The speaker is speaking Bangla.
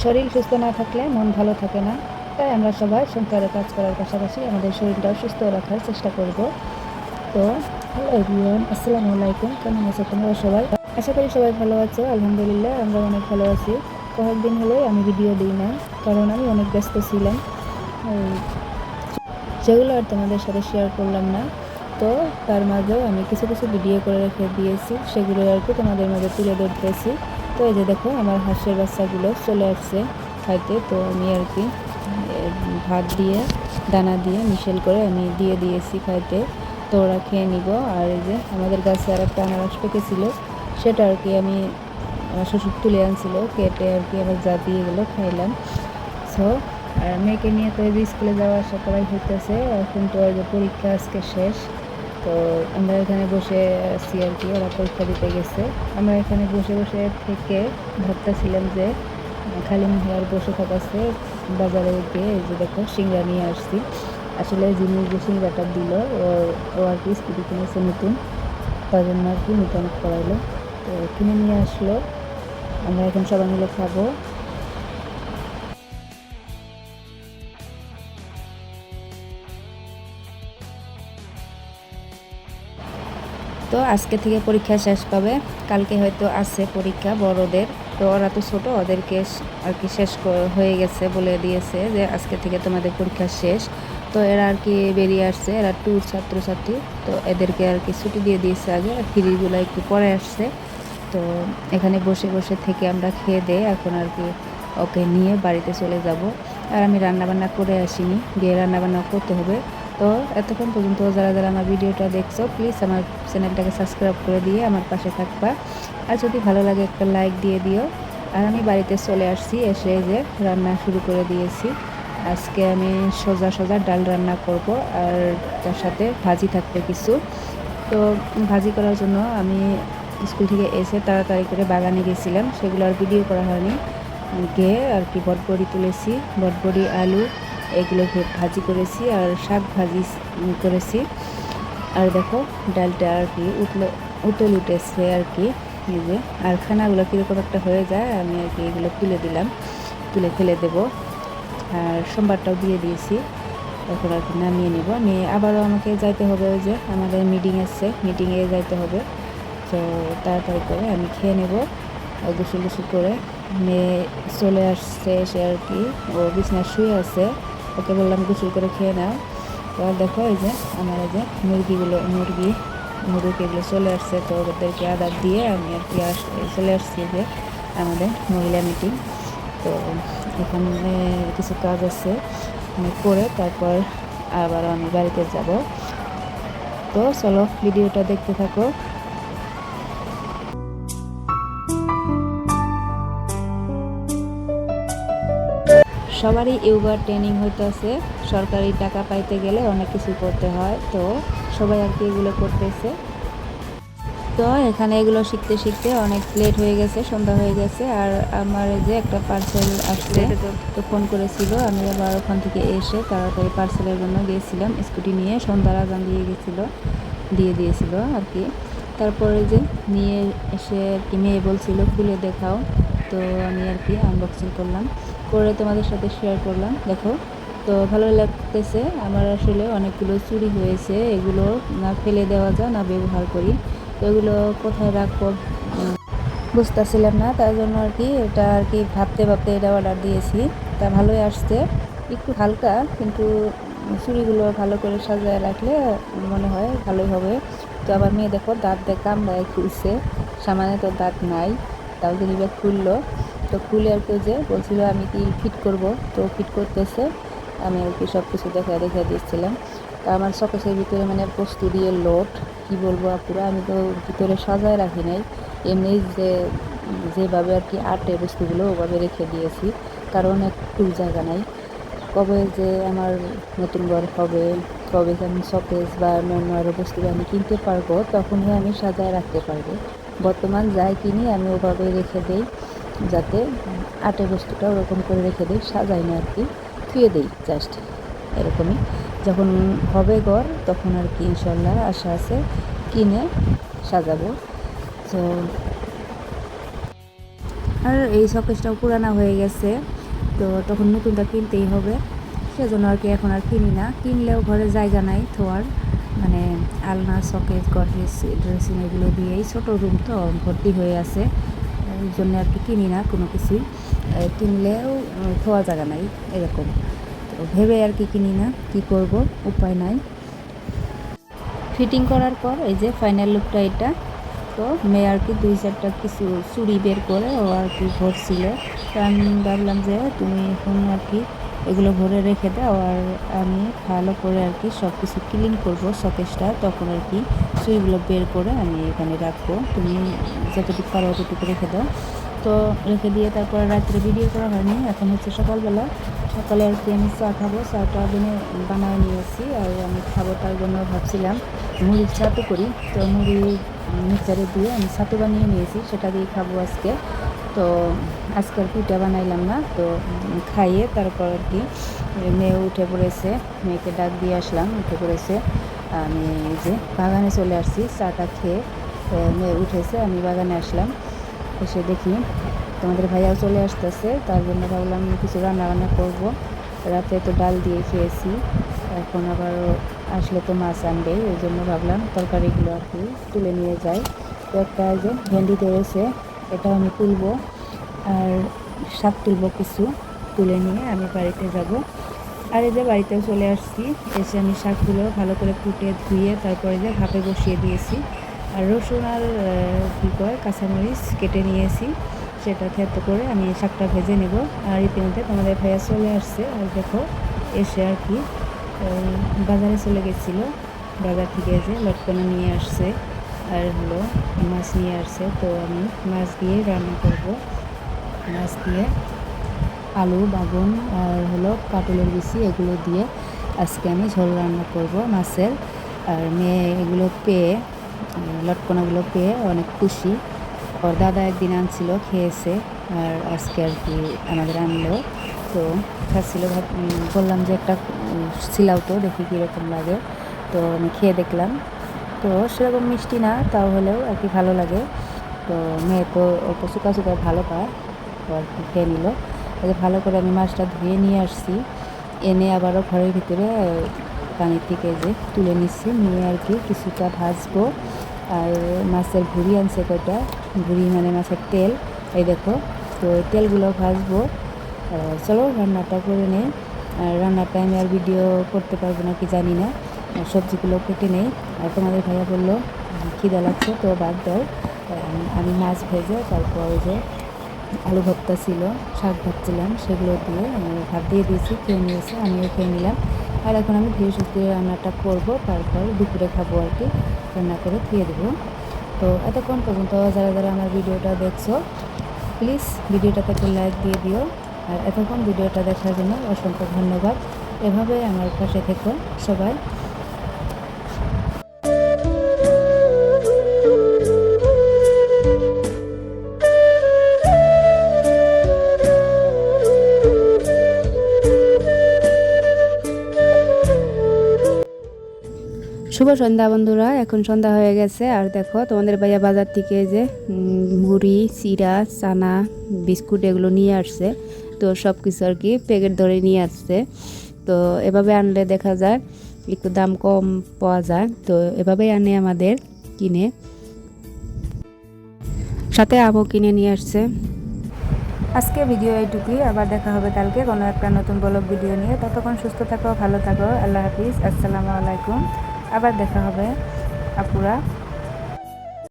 শরীর সুস্থ না থাকলে মন ভালো থাকে না। তাই আমরা সবাই সংসারে কাজ করার পাশাপাশি আমাদের শরীরটাও সুস্থ রাখার চেষ্টা করব। তো হ্যালো এভরিওয়ান, আসসালামু আলাইকুম। কেমন আছো তোমরা সবাই? আশা করি সবাই ভালো আছো। আলহামদুলিল্লাহ, আমরা অনেক ভালো আছি। কয়েকদিন হলোই আমি ভিডিও দিই না, কারণ আমি অনেক ব্যস্ত ছিলাম। সেগুলো আর তোমাদের সাথে শেয়ার করলাম না। তো তার মাঝেও আমি কিছু কিছু ভিডিও করে রেখে দিয়েছি, সেগুলো আর কি তোমাদের মাঝে তুলে ধরতেছি। তো এই যে দেখো, আমার হাঁসের বাচ্চাগুলো চলে আসছে খাইতে। তো আমি আর কি ভাত দিয়ে দানা দিয়ে মিশেল করে আমি দিয়ে দিয়েছি খাইতে। তো ওরা খেয়ে নিব। আর এই যে আমাদের গাছে আর একটা আনারস পেকেছিল, সেটা আর কি আমি আমার শ্বশুর তুলে আনছিল, কেটে আর কি আবার যা দিয়ে গেলো খাইলাম। সো আর মেয়েকে নিয়ে তো এই যে স্কুলে যাওয়া আসা করাই হইতেছে। এখন তো ওই যে পরীক্ষা আজকে শেষ। তো আমরা এখানে বসে আছি আর কি, ওরা পরীক্ষা দিতে গেছে। আমরা এখানে বসে বসে থেকে ভাবতেছিলাম যে খালি মুখে আর বসে থাকাছে, বাজারে গিয়ে এই যে দেখো সিংড়া নিয়ে আসছি। আসলে যিনি যে সিংড়াটা দিল, ও আর কি স্কুটি কিনেছে নতুন, তার জন্য আর কি নতুন করাইলো। তো কিনে নিয়ে আসলো, আমরা এখন সবাই মিলে খাবো। তো আজকে থেকে পরীক্ষা শেষ পাবে, কালকে হয়তো আছে পরীক্ষা বড়দের। তো ওরা তো ছোট, ওদেরকে আর কি শেষ হয়ে গেছে, বলে দিয়েছে যে আজকে থেকে তোমাদের পরীক্ষা শেষ। তো এরা আর কি বেরিয়ে আসছে, এরা ট্যুর ছাত্রছাত্রী। তো এদেরকে আর কি ছুটি দিয়ে দিয়েছে আগে, আর ফ্রিগুলো একটু পরে আসছে। তো এখানে বসে বসে থেকে আমরা খেয়ে দিয়ে এখন আর কি ওকে নিয়ে বাড়িতে চলে যাব। আর আমি রান্নাবান্না করে আসিনি, গিয়ে রান্নাবান্না করতে হবে। তো এতক্ষণ পর্যন্ত যারা যারা আমার ভিডিওটা দেখছো, প্লিজ আমার চ্যানেলটাকে সাবস্ক্রাইব করে দিয়ে আমার পাশে থাকবা। আর যদি ভালো লাগে একটা লাইক দিয়ে দিও। আর আমি বাড়িতে চলে আসছি, এসে যে রান্না শুরু করে দিয়েছি। আজকে আমি সোজা সোজা ডাল রান্না করব, আর তার সাথে ভাজি থাকবে কিছু। তো ভাজি করার জন্য আমি স্কুল থেকে এসে তাড়াতাড়ি করে বাগানে গেছিলাম, সেগুলো আর ভিডিও করা হয়নি। গিয়ে আর কি বটবড়ি তুলেছি, বটবড়ি আলু এগুলো ভাজি করেছি, আর শাক ভাজি করেছি। আর দেখো ডালটা আর কি উতল উঠেছে আর কি, এই যে। আর খানাগুলো কীরকম একটা হয়ে যায়, আমি আর কি এগুলো তুলে দিলাম, তুলে ফেলে দেব। আর সোমবারটাও দিয়ে দিয়েছি, এখন আর কি নামিয়ে নেব। নিয়ে আবারও আমাকে যাইতে হবে, ওই যে আমাদের মিটিং আছে, মিটিংয়ে যাইতে হবে। তো তাড়াতাড়ি করে আমি খেয়ে নেব। গোসল গোসল করে মেয়ে চলে আসছে, এসে আর কি ও বিছানায় শুয়ে আছে, ওকে বললাম গোসল করে খেয়ে নাও। তো দেখো এই যে আমার এই যে মুরগিগুলো চলে আসছে। তো ওদেরকে আদার দিয়ে আমি আর কি চলে আসছি যে আমাদের মহিলা মিটিং। তো এখানে কিছু কাজ আছে করে তারপর আবার আমি বাড়িতে যাব। তো চলো ভিডিওটা দেখতে থাকো। সবারই ইয়োগা ট্রেনিং হইতেছে, সরকারি টাকা পাইতে গেলে অনেক কিছু করতে হয়। তো সবাই আর কি এগুলো করতেছে। তো এখানে এগুলো শিখতে শিখতে অনেক লেট হয়ে গেছে, সন্ধ্যা হয়ে গেছে। আর আমার যে একটা পার্সেল আসছে, তো ফোন করেছিল, আমি আবার ওখান থেকে এসে তাড়াতাড়ি পার্সেলের জন্য গিয়েছিলাম স্কুটি নিয়ে। সন্ধ্যার আজান দিয়ে দিয়েছিল আর কি। তারপরে যে নিয়ে এসে আর কি মেয়ে বলছিল খুলে দেখাও, তো আমি আর কি আনবক্সিং করলাম, করে তোমাদের সাথে শেয়ার করলাম। দেখো, তো ভালো লাগতেছে। আমার আসলে অনেকগুলো চুরি হয়েছে, এগুলো না ফেলে দেওয়া যায় না ব্যবহার করি। তো এগুলো কোথায় রাখবো বুঝতেছিলাম না, তার জন্য আর কি এটা আর কি ভাবতে ভাবতে এটা অর্ডার দিয়েছি। তা ভালোই আসছে, একটু হালকা, কিন্তু চুড়িগুলো ভালো করে সাজায় রাখলে মনে হয় ভালোই হবে। তো আবার মেয়ে দেখো দাঁত কামড়ায় খুলছে, সামান্য তো দাঁত নাই, তাও জিনিসটা খুললো। তো খুলে আর কি যে বলছিল আমি কি ফিট করব, তো ফিট করতেছে। আমি আর কি সব কিছু দেখা দিচ্ছিলাম। তা আমার শখের ভিতরে মানে বস্তু দিয়ে লোড, কি বলবো আপুরা, আমি তো ভিতরে সাজায় রাখি নাই, এমনি যেভাবে আর কি আটে বস্তুগুলো ওভাবে রেখে দিয়েছি, কারণ একটু জায়গা নাই। কবে যে আমার নতুন ঘর হবে, কবে যে আমি শকেজ বা অন্য আরও বস্তু আমি কিনতে পারবো, তখনই আমি সাজায় রাখতে পারবো। বর্তমান যাই কিনি আমি ওভাবে রেখে দেই, যাতে আটে বস্তুটা ওরকম করে রেখে দিই, সাজাই না আর কি, ধুয়ে দিই জাস্ট এরকমই। যখন হবে ঘর তখন আর কি ইনশাল্লাহ আশা আছে কিনে সাজাবো। তো আর এই শোকেসটাও পুরানো হয়ে গেছে, তো তখন নতুনটা কিনতেই হবে, সেজন্য আর কি এখন আর কিনি না। কিনলেও ঘরে জায়গা নাই থোয়ার, মানে আলনা, শোকেস, গডরেজ, ড্রেসিং এগুলো দিয়েই ছোটো রুম তো ভর্তি হয়ে আছে, এই জন্য আর কি কিনি না কোনো কিছুই। কিনলেও থোয়া জায়গা নাই এরকম, তো ভেবে আর কি কিনি না, কি করব, উপায় নাই। ফিটিং করার পর এই যে ফাইনাল লুকটা এটা। তো মেয়ে আর কি 2-4টা কিছু চুড়ি বের করে ও আর কি ভরছিল, তো আমি ভাবলাম যে তুমি এখন আর কি এগুলো ভরে রেখে দাও, আর আমি ভালো করে আর কি সব কিছু ক্লিন করবো শোকেসটা, তখন আর কি চুড়িগুলো বের করে আমি এখানে রাখবো, তুমি যতটুকু পারো অতটুকু রেখে দাও। তো রেখে দিয়ে তারপরে রাত্রে ভিডিও করা হয়নি, এখন হচ্ছে সকালবেলা। সকালে আর কি আমি চা খাবো, চাটা বানায় নিয়েছি, আর আমি খাবো তার জন্য ভাবছিলাম মুড়ির ছাতু করি, তো মুড়ি মিক্সারে দিয়ে আমি ছাতু বানিয়ে নিয়েছি, সেটা দিয়ে খাবো আজকে। তো আজকে আর পিঠা বানাইলাম না, তো খাইয়ে তারপর আর কি মেয়ে উঠে পড়েছে, মেয়েকে ডাক দিয়ে আসলাম, উঠে পড়েছে। আমি এই যে বাগানে চলে আসছি, চাটা খেয়ে মেয়ে উঠেছে, আমি বাগানে আসলাম, এসে দেখি তোমাদের ভাইয়াও চলে আসতেছে, তার জন্য ভাবলাম কিছু রান্না বান্না করবো। রাতে তো ডাল দিয়ে খেয়েছি, এখন আবার আসলে তো মাছ আনবে, এই জন্য ভাবলাম তরকারিগুলো আর কি তুলে নিয়ে যাই। তো একটা যে ভেন্ডি রয়েছে, এটা আমি তুলবো, আর শাক তুলবো কিছু, তুলে নিয়ে আমি বাড়িতে যাব। আর এই যে বাড়িতেও চলে আসছি, এসে আমি শাকগুলো ভালো করে কুটে ধুয়ে তারপরে যে ভাপে বসিয়ে দিয়েছি, আর রসুন আর কী কয় কাঁচামরিচ কেটে নিয়েছি, সেটা থেতো করে আমি শাকটা ভেজে নেব। আর ইতিমধ্যে তোমাদের ভাইয়া চলে আসছে, আর দেখো এসে আর কি বাজারে চলে গেছিলো, বাজার থেকে যে লটকনা নিয়ে আসছে, আর হলো মাছ নিয়ে আসছে, তো আমি মাছ দিয়ে রান্না করব। মাছ দিয়ে আলু, বাগুন আর হলো কাটলের বিচি এগুলো দিয়ে আজকে আমি ঝোল রান্না করব মাছের। আর মেয়ে এগুলো পেয়ে, লটকনাগুলো পেয়ে অনেক খুশি, ওর দাদা একদিন আনছিল, খেয়েছে, আর আজকে আর কি আমাদের আনলো, তো খাচ্ছিল। বললাম যে একটা ছিলাও তো, দেখি কীরকম লাগে, তো আমি খেয়ে দেখলাম, তো সেরকম মিষ্টি না, তাও হলেও আর কি ভালো লাগে। তো মেয়ে তো অল্প শুকা শুকা ভালো পায়, তো আর কি খেয়ে নিল। ভালো করে আমি মাছটা ধুয়ে নিয়ে আসছি, এনে আবারও ঘরের ভিতরে পানি থেকে যে তুলে নিচ্ছি, নিয়ে আর কি কিছুটা ভাজবো। আর মাছের ভুড়ি আনছে কয়টা, ভুড়ি মানে মাছের তেল, এই দেখো, তো তেলগুলো ভাজবো। চলো রান্নাটা করে নেই, আর রান্নাটা আমি আর ভিডিও করতে পারবো না কি জানি না, সবজিগুলো কেটে নেই। আর তোমাদের ভাইয়া বললো খিদা লাগছে, তো বাদ দাও। আমি মাছ ভেজে তারপর যে আলু ভর্তা ছিল, শাক ভাজছিলাম, সেগুলো দিয়ে ভাত দিয়ে দিয়েছি, খেয়ে নিয়েছি, আমিও খেয়ে নিলাম। আর এখন আমি ধীরে সুস্থে রান্নাটা করবো, তারপর দুপুরে খাবো আর কি, রান্না করে খেয়ে দেবো। তো এতক্ষণ পর্যন্ত যারা যারা আমার ভিডিওটা দেখছো, প্লিজ ভিডিওটাতে একটা লাইক দিয়ে দিও, আর এতক্ষণ ভিডিওটা দেখার জন্য অসংখ্য ধন্যবাদ। এভাবে আমার পাশে থেকো সবাই। শুভ সন্ধ্যা বন্ধুরা, এখন সন্ধ্যা হয়ে গেছে, আর দেখো তোমাদের ভাইয়া বাজার থেকে যে মুড়ি, চিড়া, চানা, বিস্কুট এগুলো নিয়ে আসছে, তো সব কিছু আর কি প্যাকেট ধরে নিয়ে আসছে। তো এভাবে আনলে দেখা যায় একটু দাম কম পাওয়া যায়, তো এভাবেই আনে আমাদের কিনে, সাথে আমও কিনে নিয়ে আসছে। আজকে ভিডিও এইটুকুই, আবার দেখা হবে কালকে কোনো একটা নতুন ব্লগ ভিডিও নিয়ে। ততক্ষণ সুস্থ থাকো, ভালো থাকো, আল্লাহ হাফিজ, আসসালামু আলাইকুম। আবার দেখা হবে আপুরা।